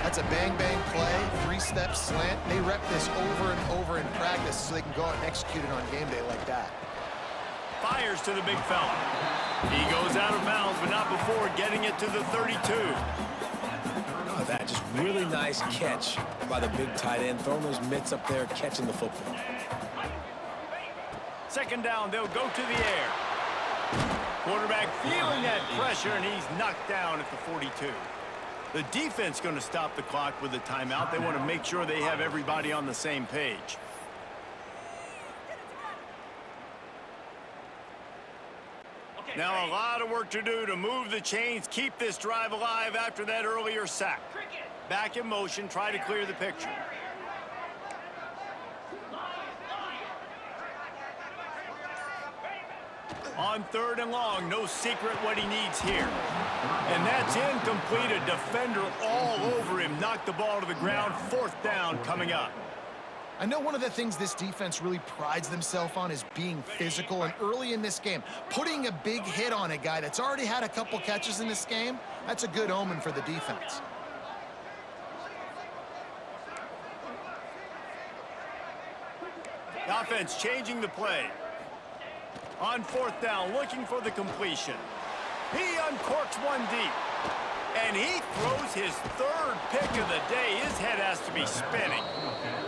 That's a bang-bang play, three-step slant. They rep this over and over in practice so they can go out and execute it on game day like that. Fires to the big fella. He goes out of bounds, but not before getting it to the 32. Oh, that just really nice catch by the big tight end, throwing those mitts up there, catching the football. Second down, they'll go to the air. Quarterback feeling that pressure, and he's knocked down at the 42. The defense going to stop the clock with a timeout. They want to make sure they have everybody on the same page. Now a lot of work to do to move the chains, keep this drive alive after that earlier sack. Back in motion, try to clear the picture. On third and long, no secret what he needs here. And that's incomplete. A defender all over him. Knocked the ball to the ground. Fourth down coming up. I know one of the things this defense really prides themselves on is being physical, and early in this game, putting a big hit on a guy that's already had a couple catches in this game, that's a good omen for the defense. The offense changing the play. On fourth down, looking for the completion. He uncorks one deep. And he throws his third pick of the day. His head has to be spinning.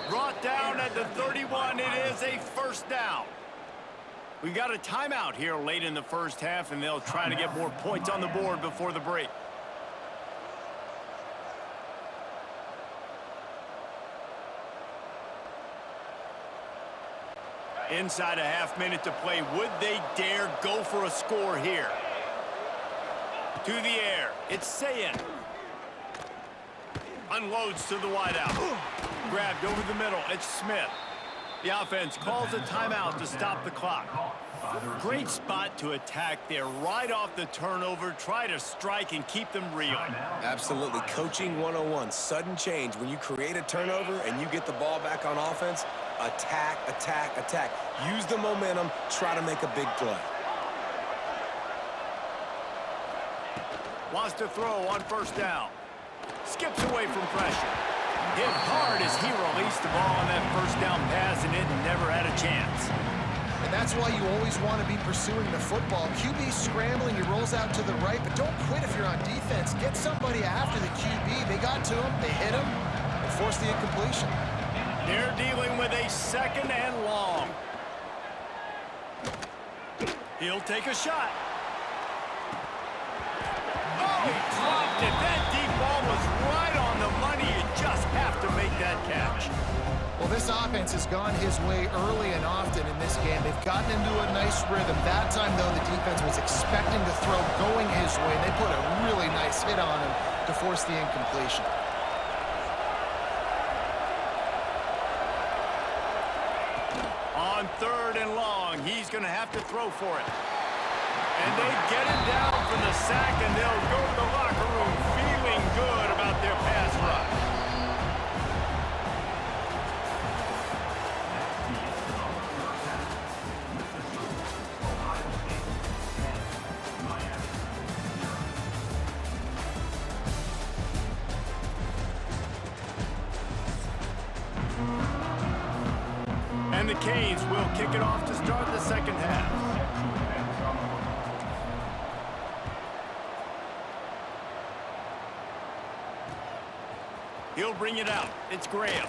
Brought down at the 31. It is a first down. We got a timeout here late in the first half, and they'll try to get more points on the board before the break. Inside a half minute to play. Would they dare go for a score here? To the air. It's Sayin. Unloads to the wideout. Grabbed over the middle. It's Smith. The offense calls a timeout to stop the clock. Great spot to attack there. Right off the turnover. Try to strike and keep them reeling. Absolutely. Coaching 101. Sudden change. When you create a turnover and you get the ball back on offense, attack, attack, attack. Use the momentum. Try to make a big play. Wants to throw on first down. Skips away from pressure. Hit hard as he released the ball on that first down pass, and it never had a chance. And that's why you always want to be pursuing the football. QB's scrambling, he rolls out to the right, but don't quit if you're on defense. Get somebody after the QB. They got to him, they hit him, and forced the incompletion. They're dealing with a second and long. He'll take a shot. Oh, he dropped it. That deep ball was right on the money. You just have to make that catch. Well, this offense has gone his way early and often in this game. They've gotten into a nice rhythm. That time, though, the defense was expecting to throw going his way. They put a really nice hit on him to force the incompletion. On third and long, he's going to have to throw for it. And they get him down for the sack, and they'll go to the locker room feeling good about their pass rush. And the Canes will kick it off to start the second half. He'll bring it out. It's Graham.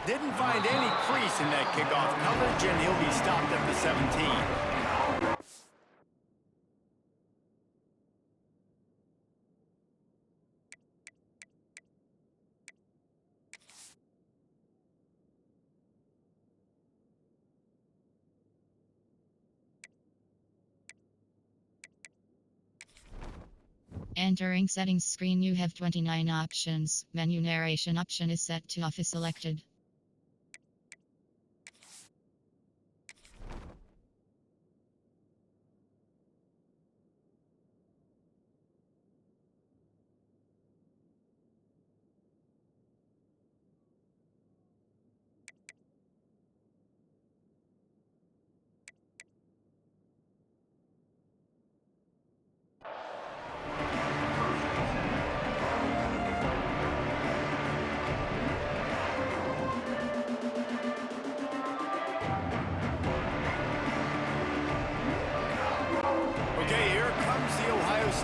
Didn't find any crease in that kickoff coverage, and he'll be stopped at the 17. Entering settings screen, you have 29 options. Menu narration option is set to off is selected.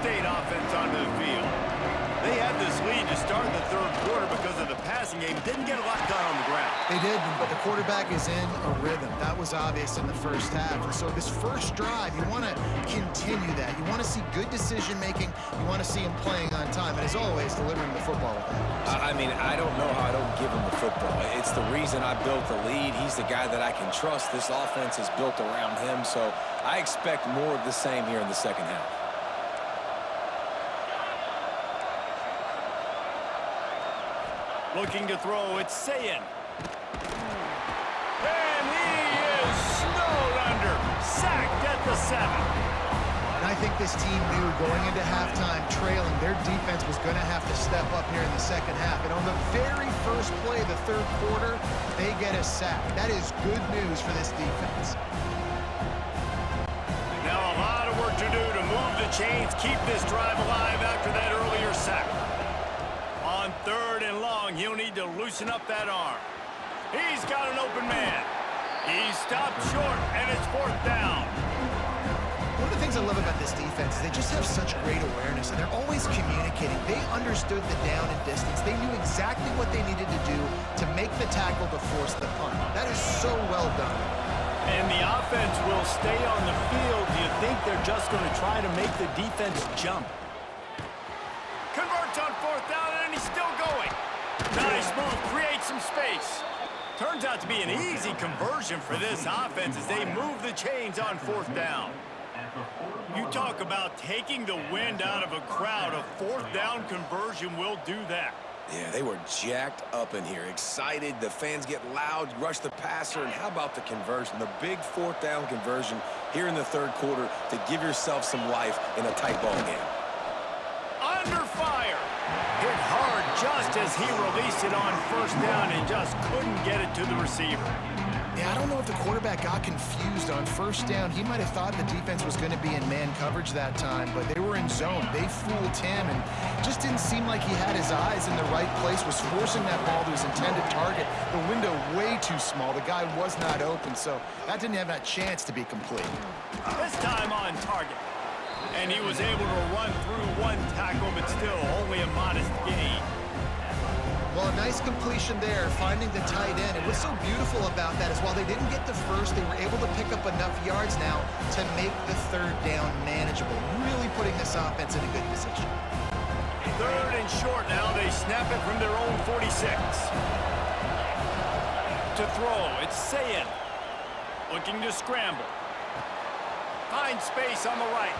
State offense onto the field. They had this lead to start the third quarter because of the passing game. Didn't get a lot done on the ground. They did, but the quarterback is in a rhythm. That was obvious in the first half. And so this first drive, you want to continue that. You want to see good decision-making. You want to see him playing on time. And as always, delivering the football with that. I mean, I don't know how I don't give him the football. It's the reason I built the lead. He's the guy that I can trust. This offense is built around him, so I expect more of the same here in the second half. Looking to throw, it's Sayin. And he is snowed under. Sacked at the 7. And I think this team knew going into halftime trailing, their defense was going to have to step up here in the second half. And on the very first play of the third quarter, they get a sack. That is good news for this defense. Now a lot of work to do to move the chains, keep this drive alive after that earlier sack. On third and long, he'll need to loosen up that arm. He's got an open man. He's stopped short, and it's fourth down. One of the things I love about this defense is they just have such great awareness, and they're always communicating. They understood the down and distance. They knew exactly what they needed to do to make the tackle to force the punt. That is so well done. And the offense will stay on the field. Do you think they're just going to try to make the defense jump? Converts on fourth down, and he's still going. Nice move, creates some space. Turns out to be an easy conversion for this offense as they move the chains on fourth down. You talk about taking the wind out of a crowd. A fourth down conversion will do that. Yeah, they were jacked up in here, excited. The fans get loud, rush the passer, and how about the conversion? The big fourth down conversion here in the third quarter to give yourself some life in a tight ball game. Under fire. Hit hard just as he released it on first down and just couldn't get it to the receiver. Yeah, I don't know if the quarterback got confused on first down. He might have thought the defense was going to be in man coverage that time, but they were in zone. They fooled him and just didn't seem like he had his eyes in the right place, was forcing that ball to his intended target. The window way too small. The guy was not open, so that didn't have that chance to be complete. This time on target. And he was able to run through one tackle, but still only a modest gain. Well, a nice completion there, finding the tight end. And what's so beautiful about that is while they didn't get the first, they were able to pick up enough yards now to make the third down manageable, really putting this offense in a good position. Third and short now. They snap it from their own 46. To throw, it's Sayin. Looking to scramble. Finds space on the right.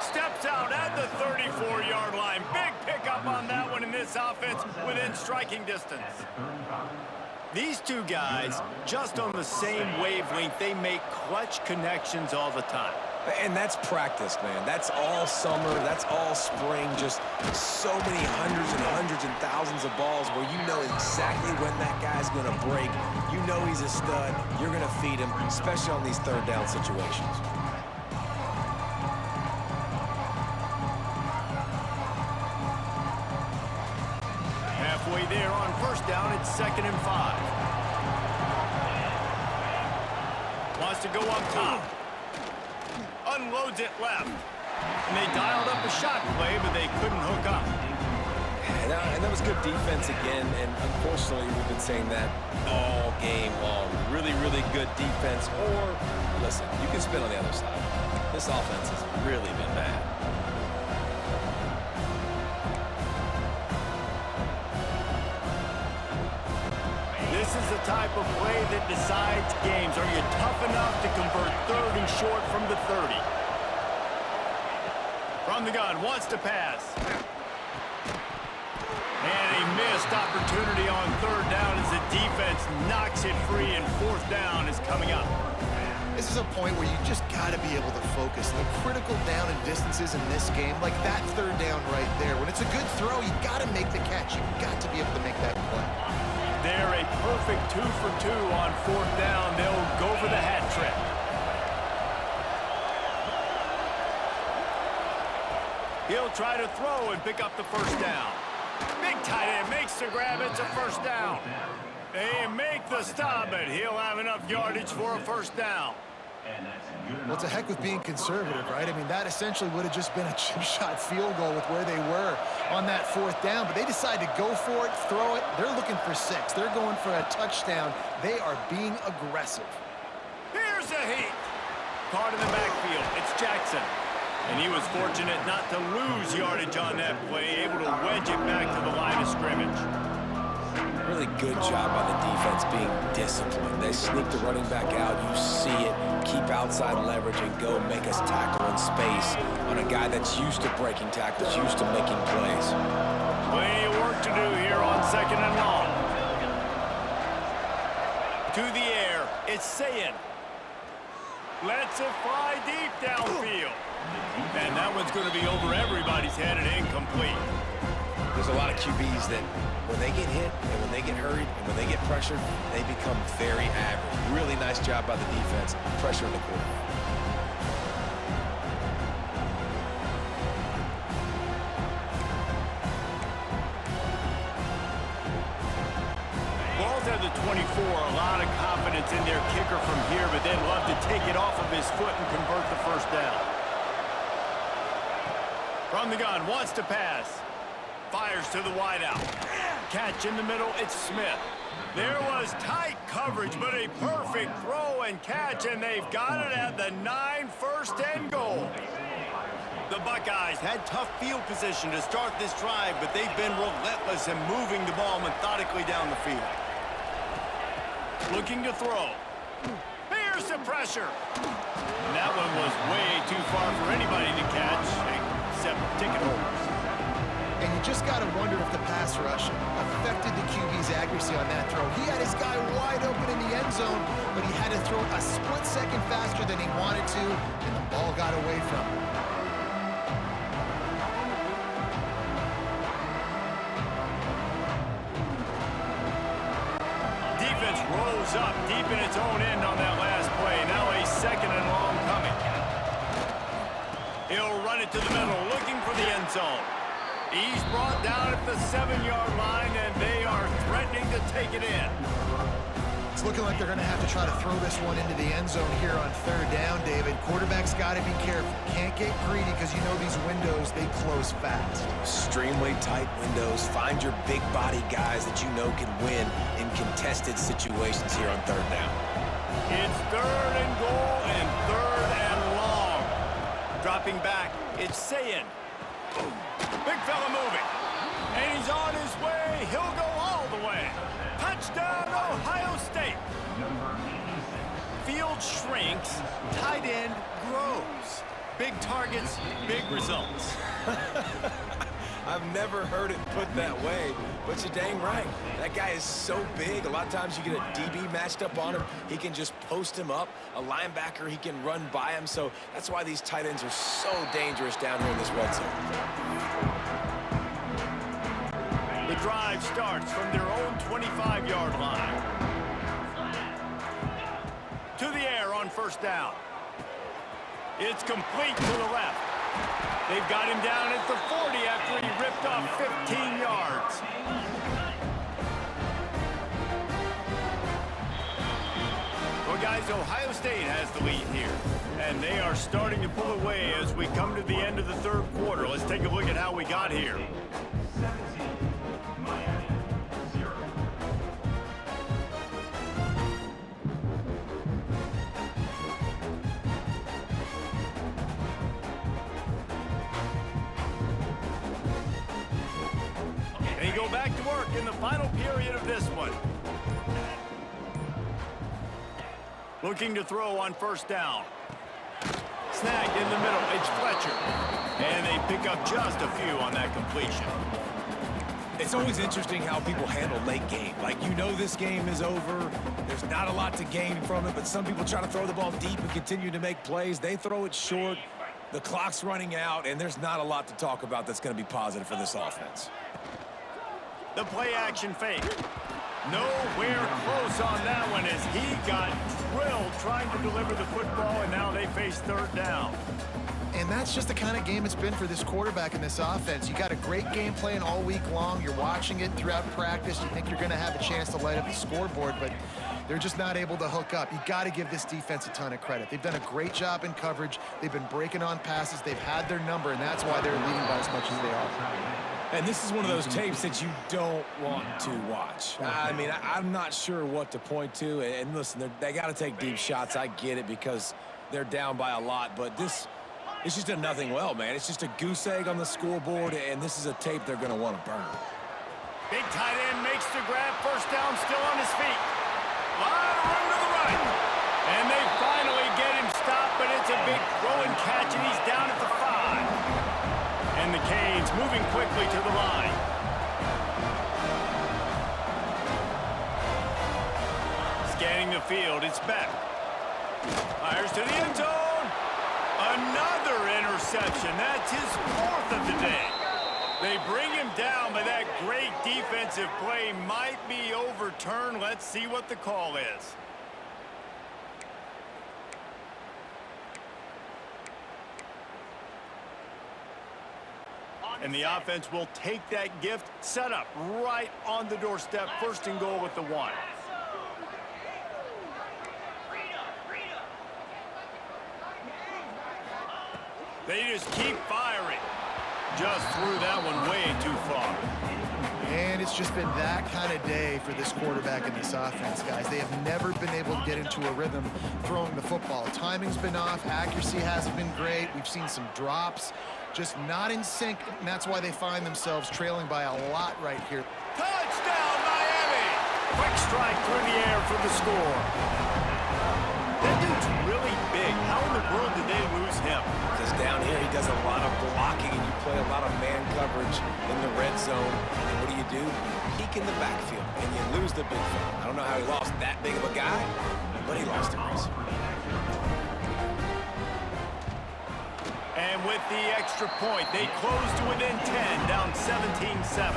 Steps out at the 34-yard line. Big pickup on that one in this offense within striking distance. These two guys, just on the same wavelength, they make clutch connections all the time. And that's practice, man. That's all summer. That's all spring. Just so many hundreds and thousands of balls where you know exactly when that guy's going to break. You know he's a stud. You're going to feed him, especially on these third down situations. Halfway there on first down, it's 2nd and 5. Wants to go up top. Unloads it left. And they dialed up a shot play, but they couldn't hook up. And that was good defense again, and unfortunately we've been saying that all game long. Really, really good defense. Or, listen, you can spin on the other side. This offense has really been bad. This is the type of play that decides games. Are you tough enough to convert third and short from the 30? From the gun, wants to pass. And a missed opportunity on third down as the defense knocks it free, and fourth down is coming up. This is a point where you just got to be able to focus. The critical down and distances in this game, like that third down right there. When it's a good throw, you got to make the catch. You've got to be able to make that play. They're a perfect 2 for 2 on fourth down. They'll go for the hat trick. He'll try to throw and pick up the first down. Big tight end makes the grab. It's a first down. They make the stop, but he'll have enough yardage for a first down. Well, it's a heck with being conservative, right? I mean, that essentially would have just been a chip shot field goal with where they were on that 4th down, but they decided to go for it, throw it. They're looking for 6. They're going for a touchdown. They are being aggressive. Here's a heat. Caught in the backfield. It's Jackson. And he was fortunate not to lose yardage on that play, able to wedge it back to the line of scrimmage. Really good job by the defense being disciplined. They sneak the running back out. You see it. Keep outside leverage and go make us tackle in space on a guy that's used to breaking tackles, used to making plays. Plenty of work to do here on 2nd and long. To the air, it's Sayin. Lets it fly deep downfield. And that one's going to be over everybody's head and incomplete. There's a lot of QBs that when they get hit and when they get hurried and when they get pressured, they become very average. Really nice job by the defense, pressuring the quarterback. Ball's at the 24, a lot of confidence in their kicker from here, but they'd love to take it off of his foot and convert the 1st down. From the gun, wants to pass. Fires to the wideout. Catch in the middle, it's Smith. There was tight coverage, but a perfect throw and catch, and they've got it at the 9, 1st and goal. The Buckeyes had tough field position to start this drive, but they've been relentless in moving the ball methodically down the field. Looking to throw. Here's the pressure. And that one was way too far for anybody to catch, except ticket holders. And you just got to wonder if the pass rush affected the QB's accuracy on that throw. He had his guy wide open in the end zone, but he had to throw a split second faster than he wanted to, and the ball got away from him. Defense rose up deep in its own end on that last play. Now a 2nd and long coming. He'll run it to the middle, looking for the end zone. He's brought down at the 7-yard line, and they are threatening to take it in. It's looking like they're going to have to try to throw this one into the end zone here on 3rd down, David. Quarterback's got to be careful. Can't get greedy because you know these windows, they close fast. Extremely tight windows. Find your big body guys that you know can win in contested situations here on 3rd down. It's 3rd and goal and 3rd and long. Dropping back, it's Sayin. Big fella moving. And he's on his way. He'll go all the way. Touchdown, Ohio State. Field shrinks, tight end grows. Big targets, big results. I've never heard it put that way, but you're dang right. That guy is so big. A lot of times you get a DB matched up on him. He can just post him up. A linebacker, he can run by him. So that's why these tight ends are so dangerous down here in this red zone. The drive starts from their own 25-yard line. To the air on 1st down. It's complete to the left. They've got him down at the 40 after he ripped off 15 yards. Well, guys, Ohio State has the lead here, and they are starting to pull away as we come to the end of the 3rd quarter. Let's take a look at how we got here. They go back to work in the final period of this one. Looking to throw on 1st down. Snagged in the middle, it's Fletcher. And they pick up just a few on that completion. It's always interesting how people handle late game. Like, you know this game is over. There's not a lot to gain from it, but some people try to throw the ball deep and continue to make plays. They throw it short. The clock's running out, and there's not a lot to talk about that's going to be positive for this offense. The play action fake. Nowhere close on that one as he got drilled trying to deliver the football, and now they face 3rd down. And that's just the kind of game it's been for this quarterback in this offense. You got a great game plan all week long. You're watching it throughout practice. You think you're going to have a chance to light up the scoreboard, but They're just not able to hook up. You got to give this defense a ton of credit. They've done a great job in coverage. They've been breaking on passes. They've had their number, and that's why they're leading by as much as they are. And this is one of those tapes that you don't want to watch. I mean, I'm not sure what to point to. And listen, they got to take deep shots. I get it because they're down by a lot. But this is just a nothing well, man. It's just a goose egg on the scoreboard, and this is a tape they're going to want to burn. Big tight end makes the grab. First down, still on his feet. Lot of room to the right. And they finally get him stopped, but it's a big throw and catch, and he's down at the 5. And the Canes moving quickly to the line. Scanning the field, it's Beck. Fires to the end zone. Another interception. That's his 4th of the day. They bring him down, but that great defensive play might be overturned. Let's see what the call is. And the offense will take that gift, set up right on the doorstep, 1st and goal with the 1. They just keep firing. Just threw that one way too far. And it's just been that kind of day for this quarterback and this offense, guys. They have never been able to get into a rhythm throwing the football. Timing's been off. Accuracy hasn't been great. We've seen some drops. Just not in sync, and that's why they find themselves trailing by a lot right here. Touchdown, Miami! Quick strike through the air for the score. That dude's really big. How in the world did they lose him? Because down here he does a lot of blocking, and you play a lot of man coverage in the red zone. And what do? Peek in the backfield, and you lose the big fella. I don't know how he lost that big of a guy, but he lost him. And with the extra point, they close to within 10, down 17-7.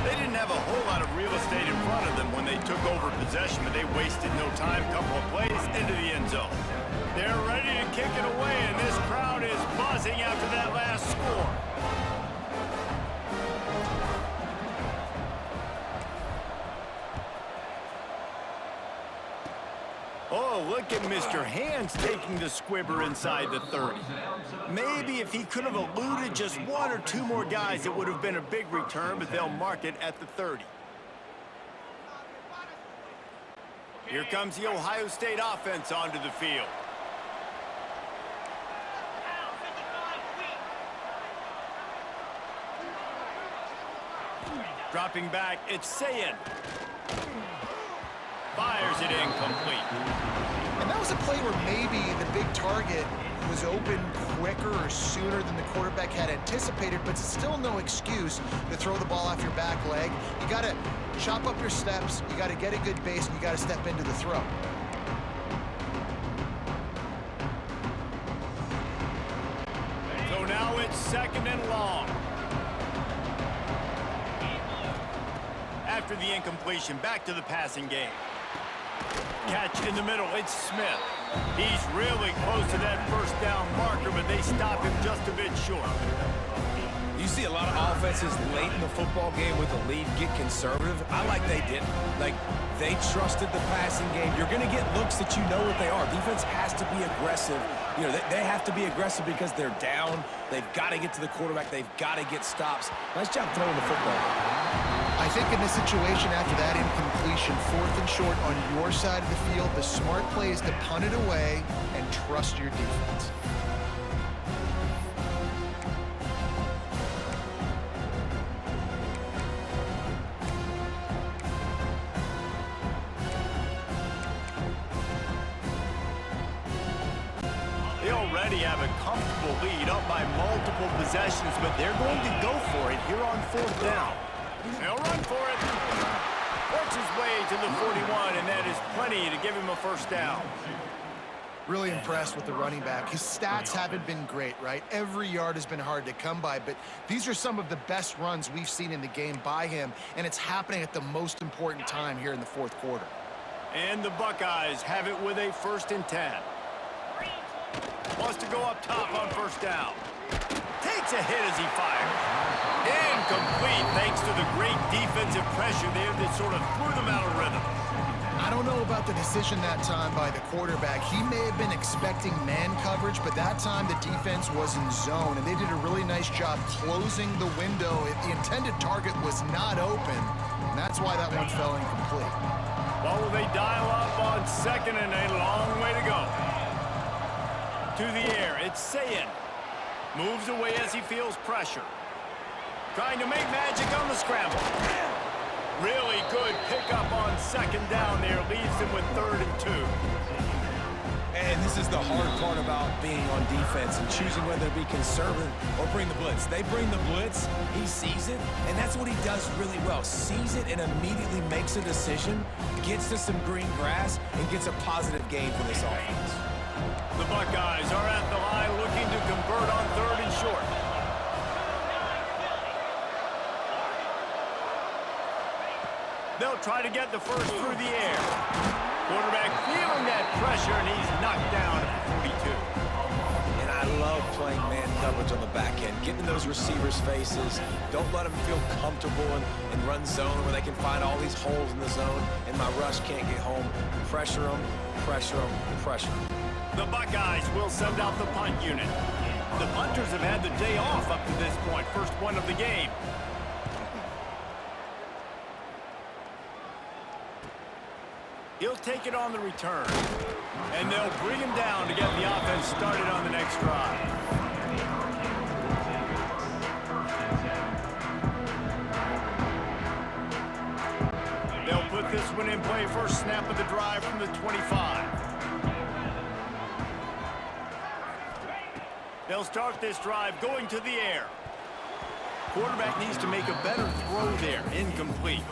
They didn't have a whole lot of real estate in front of them when they took over possession, but they wasted no time. Couple of plays into the end zone. They're ready to kick it away, and this crowd is buzzing after that last score. Oh, look at Mr. Hands taking the squibber inside the 30. Maybe if he could have eluded just 1 or 2 more guys, it would have been a big return, but they'll mark it at the 30. Here comes the Ohio State offense onto the field. Dropping back, it's Sayin. Fires it incomplete. And that was a play where maybe the big target was open quicker or sooner than the quarterback had anticipated, but still no excuse to throw the ball off your back leg. You got to chop up your steps, you got to get a good base, and you got to step into the throw. So now it's 2nd and long. After the incompletion, back to the passing game. Catch in the middle, it's Smith. He's really close to that 1st down marker, but they stop him just a bit short. You see a lot of offenses late in the football game with the lead get conservative. I like they didn't. Like, they trusted the passing game. You're going to get looks that you know what they are. Defense has to be aggressive. You know, they have to be aggressive because they're down. They've got to get to the quarterback. They've got to get stops. Nice job throwing the football. I think in this situation, after that incompletion, 4th and short on your side of the field, the smart play is to punt it away and trust your defense. They already have a comfortable lead up by multiple possessions, but they're going to go for it here on 4th down. They'll run for it. Works his way to the 41, and that is plenty to give him a 1st down. Really impressed with the running back. His stats haven't been great, right? Every yard has been hard to come by, but these are some of the best runs we've seen in the game by him, and it's happening at the most important time here in the 4th quarter. And the Buckeyes have it with a 1st and 10. Wants to go up top on 1st down. Takes a hit as he fires. Incomplete thanks to the great defensive pressure there that sort of threw them out of rhythm. I don't know about the decision that time by the quarterback. He may have been expecting man coverage, but that time the defense was in zone, and they did a really nice job closing the window. The intended target was not open, and that's why that one fell incomplete. Well, will they dial up on second and a long way to go? To the air, it's Sayin. Moves away as he feels pressure. Trying to make magic on the scramble. Really good pickup on second down there. Leaves him with 3rd and 2. And this is the hard part about being on defense and choosing whether to be conservative or bring the blitz. They bring the blitz, he sees it, and that's what he does really well. Sees it and immediately makes a decision, gets to some green grass, and gets a positive gain for this offense. The Buckeyes are at the line looking to convert on 3rd and short. They'll try to get the first through the air. Quarterback feeling that pressure, and he's knocked down at the 42. And I love playing man coverage on the back end, getting in those receivers' faces. Don't let them feel comfortable and run zone where they can find all these holes in the zone, and my rush can't get home. Pressure them, pressure them, pressure them. The Buckeyes will send out the punt unit. The punters have had the day off up to this point. First one of the game. He'll take it on the return. And they'll bring him down to get the offense started on the next drive. They'll put this one in play. First snap of the drive from the 25. They'll start this drive going to the air. Quarterback needs to make a better throw there. Incomplete.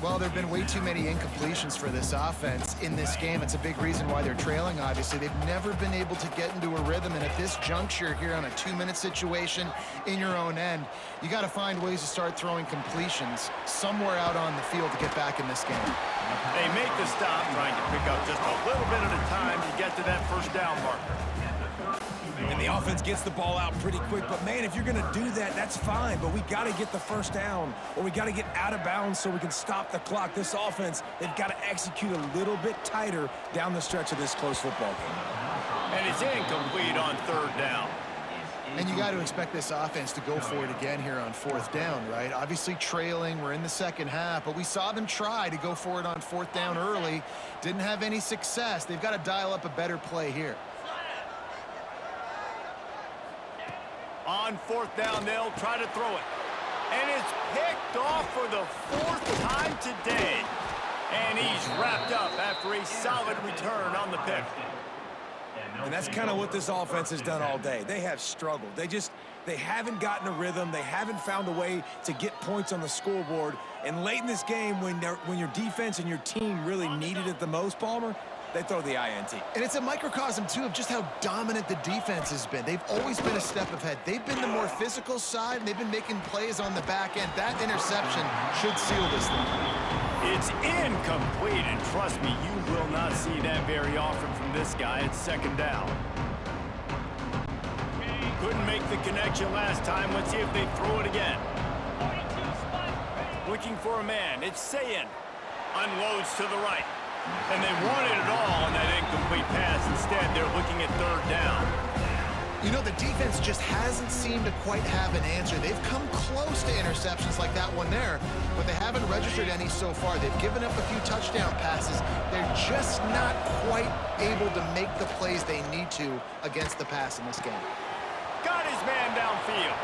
Well, there have been way too many incompletions for this offense in this game. It's a big reason why they're trailing, obviously. They've never been able to get into a rhythm, and at this juncture here on a 2-minute situation in your own end, you got to find ways to start throwing completions somewhere out on the field to get back in this game. They make the stop, trying to pick up just a little bit at a time to get to that first down marker. And the offense gets the ball out pretty quick. But, man, if you're going to do that, that's fine. But we got to get the first down, or we got to get out of bounds so we can stop the clock. This offense, they've got to execute a little bit tighter down the stretch of this close football game. And it's incomplete on 3rd down. And you got to expect this offense to go for it again here on 4th down, right? Obviously trailing, we're in the second half, but we saw them try to go for it on 4th down early. Didn't have any success. They've got to dial up a better play here. On 4th down, they'll try to throw it. And it's picked off for the 4th time today. And he's wrapped up after a solid return on the pick. And that's kind of what this offense has done all day. They have struggled. They haven't gotten a rhythm. They haven't found a way to get points on the scoreboard. And late in this game, when your defense and your team really needed it the most, Palmer, they throw the INT. And it's a microcosm, too, of just how dominant the defense has been. They've always been a step ahead. They've been the more physical side, and they've been making plays on the back end. That interception should seal this thing. It's incomplete, and trust me, you will not see that very often from this guy at 2nd down. Couldn't make the connection last time. Let's see if they throw it again. Looking for a man. It's Sayin. Unloads to the right. And they wanted it all on that incomplete pass. Instead, they're looking at 3rd down. You know, the defense just hasn't seemed to quite have an answer. They've come close to interceptions like that one there, but they haven't registered any so far. They've given up a few touchdown passes. They're just not quite able to make the plays they need to against the pass in this game. Got his man downfield.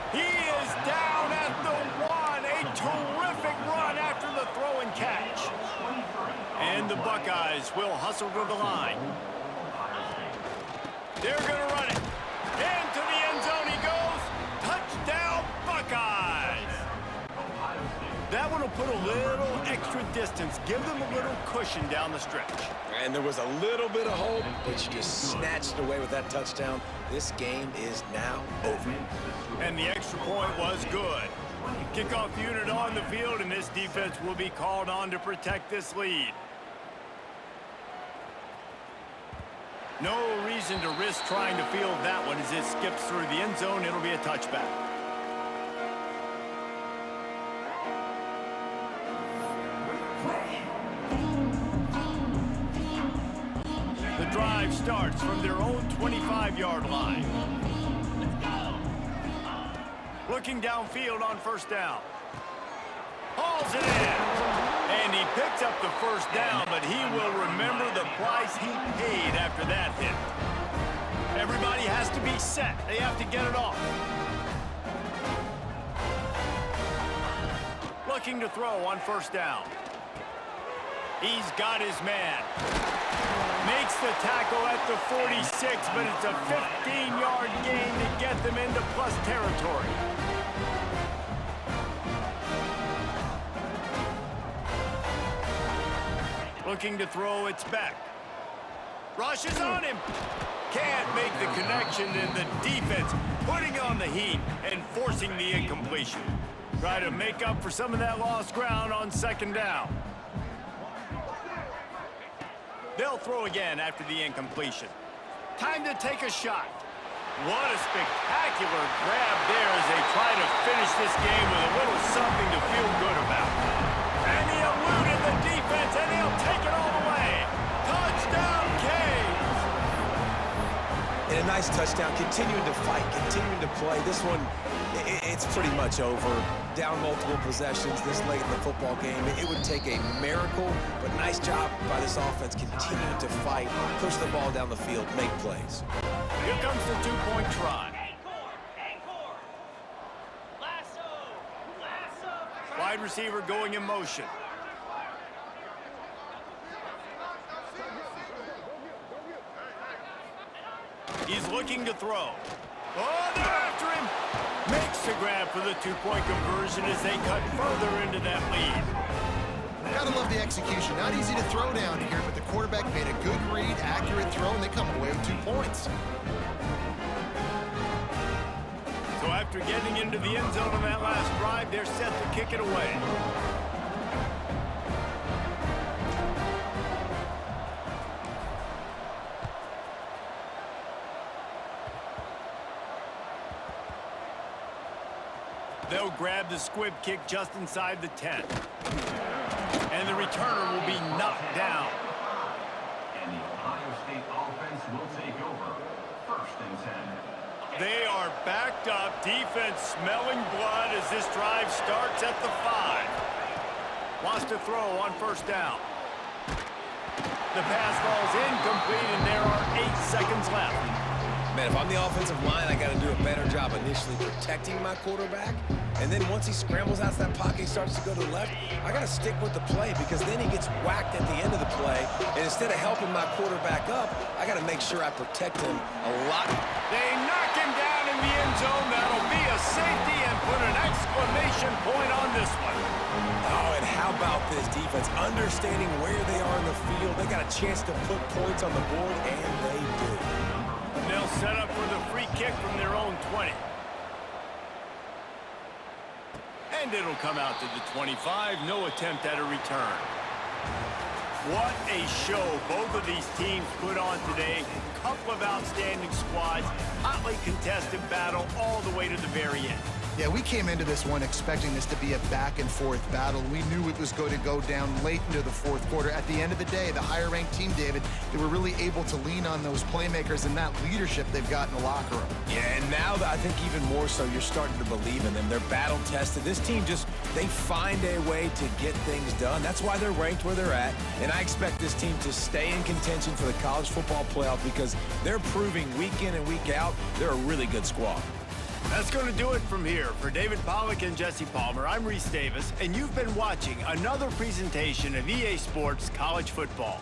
He is down at the 1. A terrific run after the throw and catch. And the Buckeyes will hustle to the line. They're going to run it. Into the end zone he goes. Touchdown, Buckeyes. That one will put a little extra distance. Give them a little cushion down the stretch. And there was a little bit of hope, but you just snatched it away with that touchdown. This game is now over. And the extra point was good. Kickoff unit on the field, and this defense will be called on to protect this lead. No reason to risk trying to field that one as it skips through the end zone. It'll be a touchback. The drive starts from their own 25-yard line. Looking downfield on first down. Hauls it in. And he picks up the first down, but he will remember the price he paid after that hit. Everybody has to be set. They have to get it off. Looking to throw on first down. He's got his man. Makes the tackle at the 46, but it's a 15-yard gain to get them into plus territory. Looking to throw, it's back. Rushes on him. Can't make the connection, and the defense putting on the heat and forcing the incompletion. Try to make up for some of that lost ground on second down. They'll throw again after the incompletion. Time to take a shot. What a spectacular grab there as they try to finish this game with a little something to feel good about. And he eluded the defense, and he'll take it all the way. Touchdown, Canes! And a nice touchdown, continuing to fight, continuing to play. This one, it's pretty much over. Down multiple possessions this late in the football game. It would take a miracle, but nice job by this offense continuing to fight, push the ball down the field, make plays. Here comes the two-point try. Wide receiver going in motion. He's looking to throw. Oh, they're after him. Makes the grab for the two-point conversion as they cut further into that lead. Gotta love the execution. Not easy to throw down here, but the quarterback made a good read, accurate throw, and they come away with 2 points. So after getting into the end zone on that last drive, they're set to kick it away. They'll grab the squib kick just inside the 10. And the returner will be knocked down. And the Ohio State offense will take over. 1st and 10. They are backed up. Defense smelling blood as this drive starts at the 5. Wants to throw on first down. The pass falls incomplete, and there are 8 seconds left. Man, if I'm the offensive line, I got to do a better job initially protecting my quarterback. And then once he scrambles out of that pocket, he starts to go to the left, I got to stick with the play because then he gets whacked at the end of the play. And instead of helping my quarterback up, I got to make sure I protect him a lot. They knock him down in the end zone. That'll be a safety and put an exclamation point on this one. Oh, and how about this defense? Understanding where they are in the field. They got a chance to put points on the board, and they do. They'll set up for the free kick from their own 20. And it'll come out to the 25. No attempt at a return. What a show both of these teams put on today. Couple of outstanding squads. Hotly contested battle all the way to the very end. Yeah, we came into this one expecting this to be a back-and-forth battle. We knew it was going to go down late into the 4th quarter. At the end of the day, the higher-ranked team, David, they were really able to lean on those playmakers and that leadership they've got in the locker room. Yeah, and now I think even more so, you're starting to believe in them. They're battle-tested. This team they find a way to get things done. That's why they're ranked where they're at. And I expect this team to stay in contention for the college football playoff because they're proving week in and week out they're a really good squad. That's going to do it from here. For David Pollack and Jesse Palmer, I'm Reese Davis, and you've been watching another presentation of EA Sports College Football.